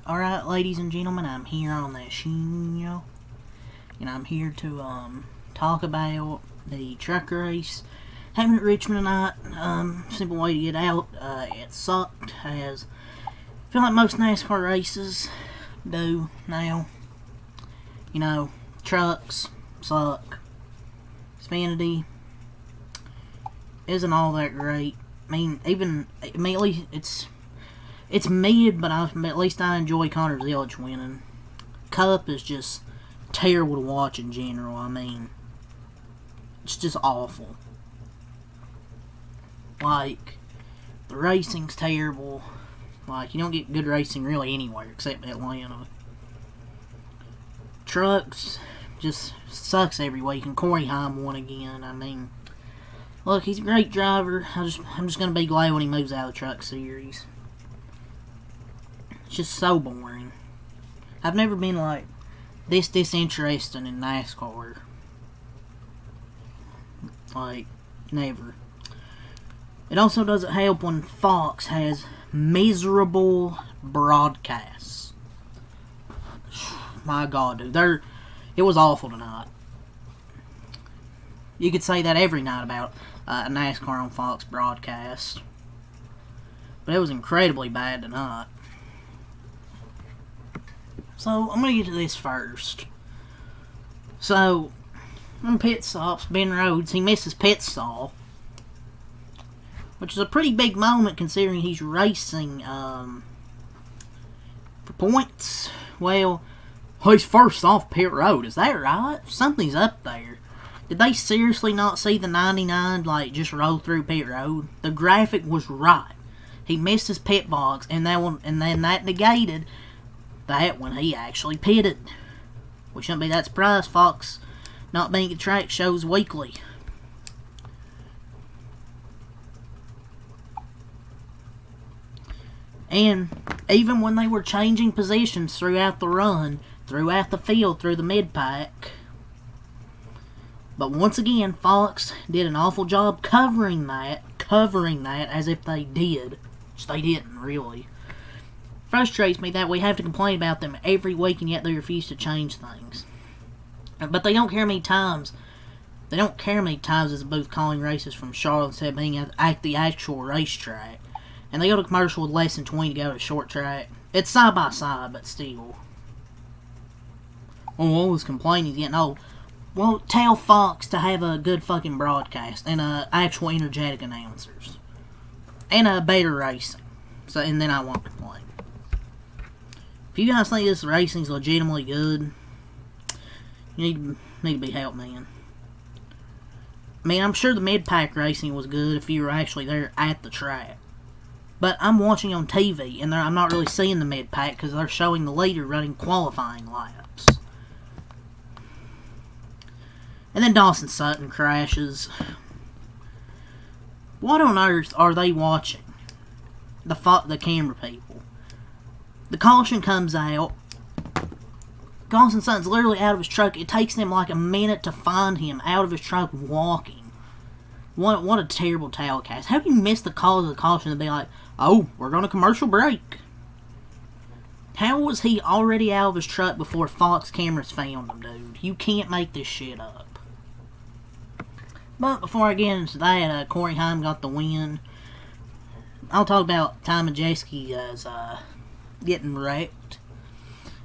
Alright, ladies and gentlemen, I'm here on the show, and I'm here to talk about the truck race happening at Richmond tonight. Simple way to get out. It sucked, as I feel like most NASCAR races do now. You know, trucks suck. Xfinity isn't all that great. At least it's mid, but at least I enjoy Connor Zilch winning. Cup is just terrible to watch in general. I mean, it's just awful. Like, the racing's terrible. Like, you don't get good racing really anywhere except Atlanta. Trucks just sucks every week, and Corey Heim won again. I mean, look, he's a great driver. I'm just gonna be glad when he moves out of the truck series. It's just so boring. I've never been like this disinterested in NASCAR. Like, never. It also doesn't help when Fox has miserable broadcasts. My God, dude, it was awful tonight. You could say that every night about a NASCAR on Fox broadcast, but it was incredibly bad tonight. So, I'm going to get to this first. So, on pit stops, Ben Rhodes, he misses pit stall, which is a pretty big moment considering he's racing for points. Well, he's first off pit road. Is that right? Something's up there. Did they seriously not see the 99 like just roll through pit road? The graphic was right. He missed his pit box, and then that negated that when he actually pitted. We shouldn't be that surprised. Fox not being at track shows weekly. And even when they were changing positions throughout the run, throughout the field, through the mid-pack, but once again, Fox did an awful job covering that as if they did, which they didn't really. Frustrates me that we have to complain about them every week, and yet they refuse to change things. But they don't care how many times. They don't care how many times as a booth calling races from Charlotte instead of being at the actual racetrack. And they go to commercial with less than 20 to go to a short track. It's side by side, but still. Oh, I was complaining getting old. Well, tell Fox to have a good fucking broadcast and actual energetic announcers and a better racing. So, and then I won't complain. If you guys think this racing's legitimately good, you need to be helped, man. I mean, I'm sure the mid-pack racing was good if you were actually there at the track. But I'm watching on TV, and I'm not really seeing the mid-pack because they're showing the leader running qualifying laps. And then Dawson Sutton crashes. What on earth are they watching? The camera people. The caution comes out. Dawson Sutton's literally out of his truck. It takes them like a minute to find him out of his truck walking. What a terrible telecast. How do you miss the call of the caution and be like, oh, we're going to commercial break? How was he already out of his truck before Fox cameras found him, dude? You can't make this shit up. But before I get into that, Corey Heim got the win. I'll talk about Ty Majeski as getting wrecked.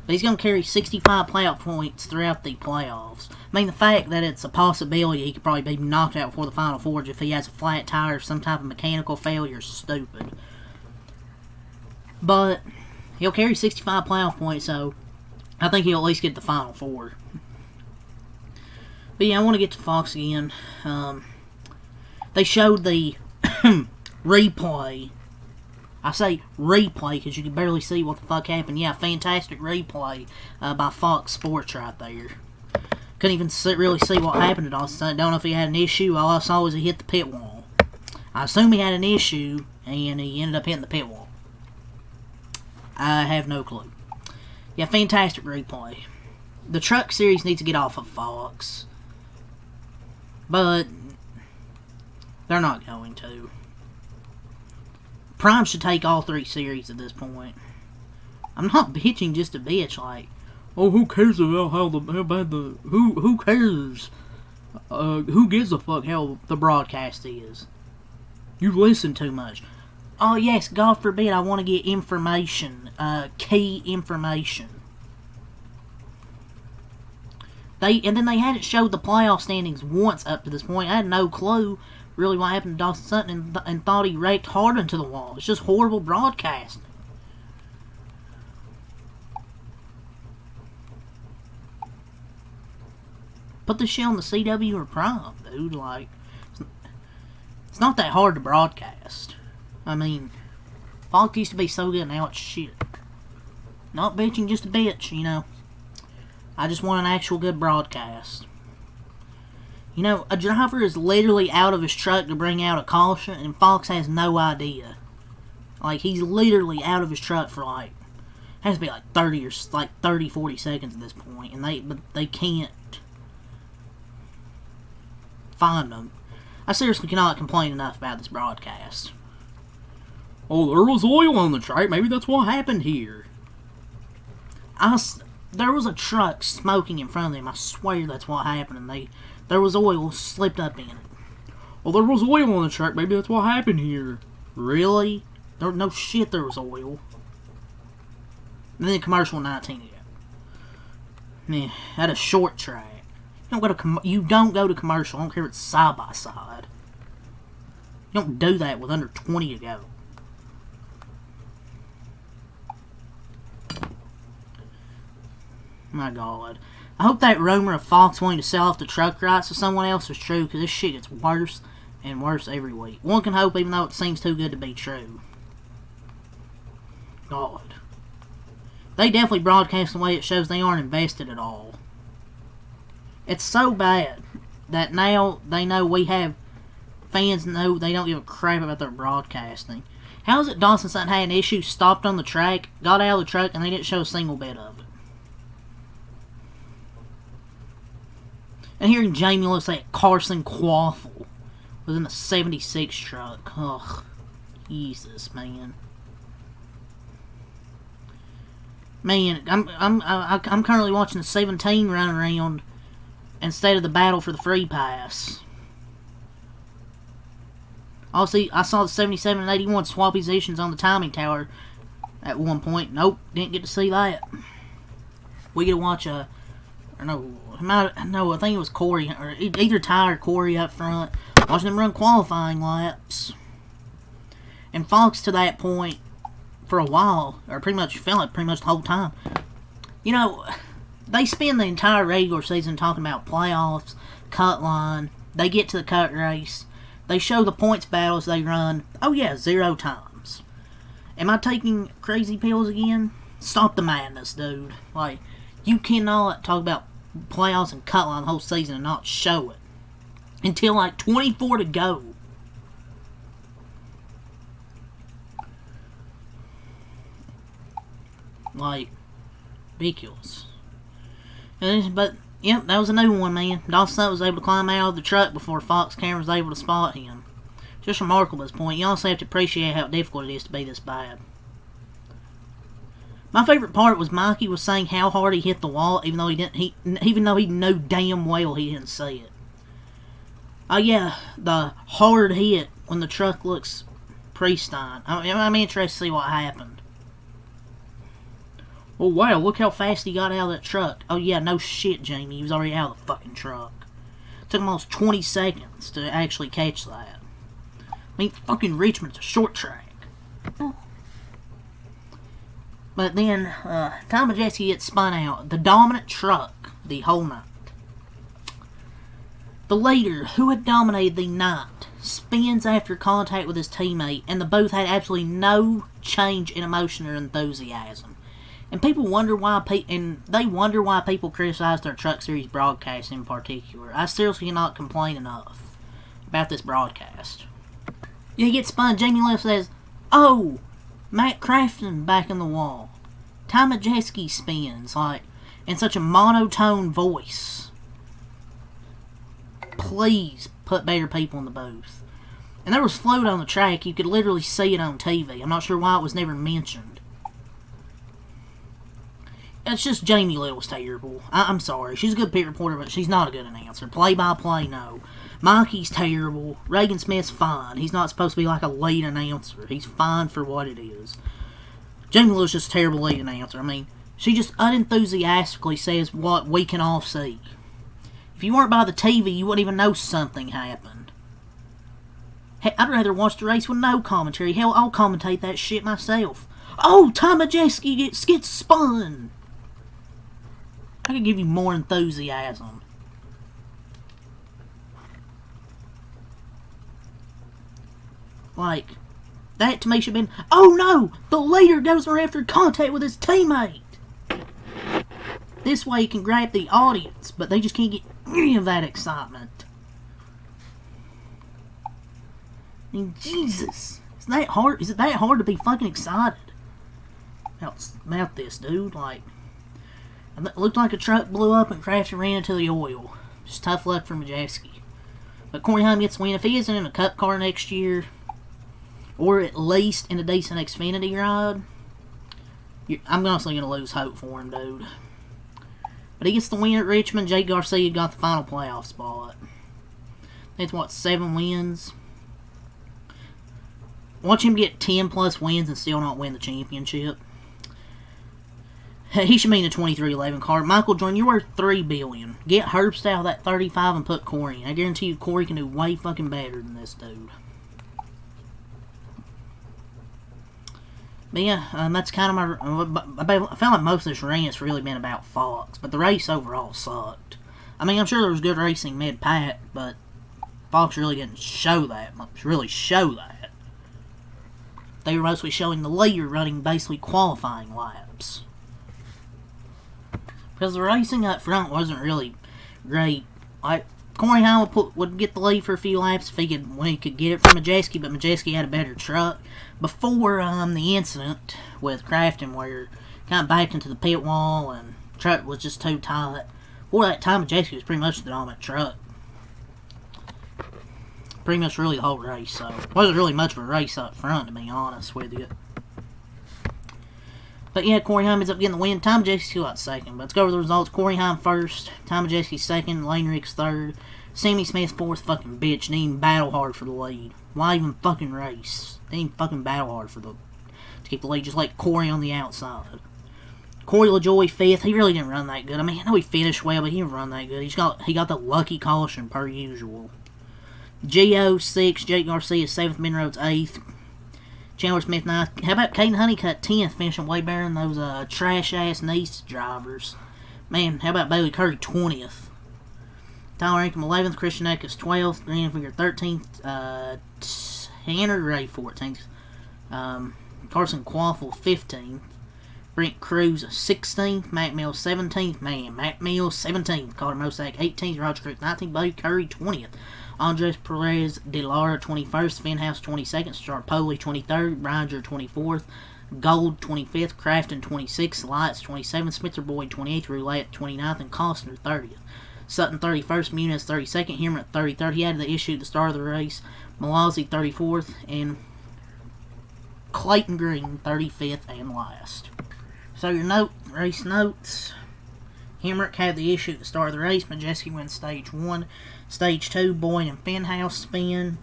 But he's going to carry 65 playoff points throughout the playoffs. I mean, the fact that it's a possibility he could probably be knocked out before the Final Four if he has a flat tire or some type of mechanical failure is stupid. But he'll carry 65 playoff points, so I think he'll at least get the Final Four. But yeah, I want to get to Fox again. They showed the replay. I say replay because you can barely see what the fuck happened. Yeah, fantastic replay by Fox Sports right there. Couldn't even really see what happened at all. Don't know if he had an issue. All I saw was he hit the pit wall. I assume he had an issue, and he ended up hitting the pit wall. I have no clue. Yeah, fantastic replay. The truck series needs to get off of Fox. But they're not going to. Prime should take all three series at this point. I'm not bitching just a bitch. Like, oh, who cares about how bad the who cares? Who gives a fuck how the broadcast is? You listen too much. Oh yes, God forbid I want to get information, key information. And then they hadn't showed the playoff standings once up to this point. I had no clue really what happened to Dawson Sutton and thought he raked hard into the wall. It's just horrible broadcasting. Put this shit on the CW or Prime, dude. Like, it's not that hard to broadcast. I mean, Fox used to be so good, now it's shit. Not bitching just a bitch, you know. I just want an actual good broadcast. You know, a driver is literally out of his truck to bring out a caution, and Fox has no idea. Like, he's literally out of his truck for, like, has to be like 30, 40 seconds at this point, and they can't find them. I seriously cannot complain enough about this broadcast. Oh, there was oil on the track. Maybe that's what happened here. There was a truck smoking in front of them. I swear that's what happened. And there was oil slipped up in it. Oh, there was oil on the track. Maybe that's what happened here. Really? No shit there was oil. And then commercial 19 again. Man, at a short track. You don't go to commercial. I don't care if it's side by side. You don't do that with under 20 to go. My God. I hope that rumor of Fox wanting to sell off the truck rights to someone else is true, because this shit gets worse and worse every week. One can hope, even though it seems too good to be true. God. They definitely broadcast the way it shows they aren't invested at all. It's so bad that now they know we have fans know they don't give a crap about their broadcasting. How is it Dawson Sutton had an issue, stopped on the track, got out of the truck, and they didn't show a single bit of it? And hearing Jamie Lewis say Carson Quaffle was in a 76 truck. Ugh. Jesus, man. Man, I'm currently watching the 17 run around instead of the battle for the free pass. Also, I saw the 77 and 81 swap positions on the timing tower at one point. Nope, didn't get to see that. We get to watch I think it was Corey, or either Ty or Corey up front, watching them run qualifying laps. And Fox, to that point, for a while, or pretty much the whole time, you know, they spend the entire regular season talking about playoffs, cut line, they get to the cut race, they show the points battles they run, 0 times. Am I taking crazy pills again? Stop the madness, dude. Like, you cannot talk about playoffs and cut line the whole season and not show it until like 24 to go. Like, ridiculous. But yep, that was a new one, man. Dawson Sutton was able to climb out of the truck before Fox camera was able to spot him. Just remarkable at this point. You also have to appreciate how difficult it is to be this bad. My favorite part was Mikey was saying how hard he hit the wall, even though he knew damn well he didn't see it. Oh yeah, the hard hit when the truck looks pristine. I'm interested to see what happened. Oh wow, look how fast he got out of that truck. Oh yeah, no shit, Jamie, he was already out of the fucking truck. It took him almost 20 seconds to actually catch that. I mean, fucking Richmond's a short track. But then, Tom Majeski gets spun out. The dominant truck the whole night. The leader, who had dominated the night, spins after contact with his teammate, and the both had absolutely no change in emotion or enthusiasm. And people wonder why, wonder why people criticize their Truck Series broadcast in particular. I seriously cannot complain enough about this broadcast. You get spun. Jamie Left says, "Oh, Matt Crafton back in the wall." Ty Majeski spins, like, in such a monotone voice. Please put better people in the booth. And there was float on the track. You could literally see it on TV. I'm not sure why it was never mentioned. It's just Jamie Little's terrible. I'm sorry. She's a good pit reporter, but she's not a good announcer. Play-by-play, no. Mikey's terrible. Reagan Smith's fine. He's not supposed to be like a lead announcer. He's fine for what it is. Jamie Little's just a terrible lead announcer. I mean, she just unenthusiastically says what we can all see. If you weren't by the TV, you wouldn't even know something happened. Hey, I'd rather watch the race with no commentary. Hell, I'll commentate that shit myself. Oh, Tom Majeski gets spun. I could give you more enthusiasm. Like, that to me should have been, oh no, the leader goes around after contact with his teammate. This way he can grab the audience, but they just can't get any of that excitement. I mean, Jesus. Is that hard? Is it that hard to be fucking excited about this, dude? Like, it looked like a truck blew up and crashed and ran into the oil. Just tough luck for Majeski. But Corey Heim gets the win. If he isn't in a cup car next year, or at least in a decent Xfinity ride, I'm honestly going to lose hope for him, dude. But he gets the win at Richmond. Jake Garcia got the final playoff spot. That's what, 7 wins? Watch him get 10 plus wins and still not win the championship. He should be in a 23-11 car. Michael Jordan, you're worth $3 billion. Get Herbst out of that 35 and put Corey in. I guarantee you Corey can do way fucking better than this dude. But yeah, that's kind of my... I felt like most of this rant's really been about Fox, but the race overall sucked. I mean, I'm sure there was good racing mid-pack, but Fox really didn't show that much. Really show that. They were mostly showing the leader running basically qualifying laps. Because the racing up front wasn't really great. Like, Corey Heim would get the lead for a few laps when he could get it from Majeski, but Majeski had a better truck. Before the incident with Crafton, where kind of backed into the pit wall and the truck was just too tight. Before that time, Majeski was pretty much the dominant truck. Pretty much really the whole race, so it wasn't really much of a race up front, to be honest with you. But yeah, Corey Heim ends up getting the win. Tom Majeski got second. But let's go over the results. Corey Heim first. Tom Majeski second. Lane Ricks third. Sammy Smith fourth. Fucking bitch. Didn't even battle hard for the lead. Why even fucking race? Didn't even fucking battle hard to keep the lead. Just like Corey on the outside. Corey LaJoy fifth. He really didn't run that good. I mean, I know he finished well, but he didn't run that good. He got the lucky caution per usual. Gio sixth. Jake Garcia seventh. Ben Rhodes eighth. Chandler Smith 9th. How about Caden Honeycutt 10th, finishing way better than those trash-ass Nice drivers. Man, how about Bailey Curry 20th? Tyler Ingham 11th. Christian Eckes 12th. Green Finger 13th. Tanner Ray 14th. Carson Quaffle 15th. Brent Cruz 16th. Matt Mills 17th. Man, Matt Mills 17th. Carter Mosack 18th. Roger Crook 19th. Bailey Curry 20th. Andres Perez de Lara 21st, Finhouse 22nd, Starpoli 23rd, Ringer 24th, Gold 25th, Crafton 26th, Lights 27th, Smither Boyd 28th, Roulette 29th, and Costner 30th. Sutton 31st, Muniz 32nd, Hemrick 33rd. He had the issue at the start of the race. Malazzi 34th, and Clayton Green 35th and last. So your race notes. Hemrick had the issue at the start of the race. Majeski wins stage 1. Stage 2, Boyd and Finhouse spin.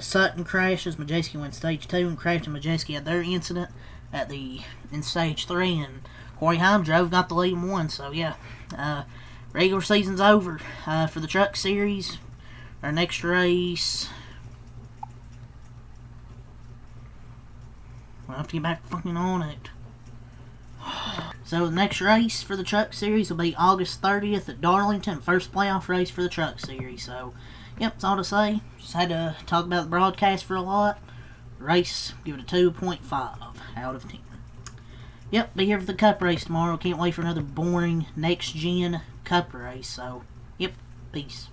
Sutton crashes. Majeski wins stage 2. And Kraft and Majeski had their incident in stage 3. And Corey Heim got the lead and won. So, yeah. Regular season's over for the Truck Series. Our next race... We'll have to get back fucking on it. So the next race for the Truck Series will be August 30th at Darlington. First playoff race for the Truck Series. So, yep, that's all to say. Just had to talk about the broadcast for a lot. Race, give it a 2.5 out of 10. Yep, be here for the Cup race tomorrow. Can't wait for another boring next-gen Cup race. So, yep, peace.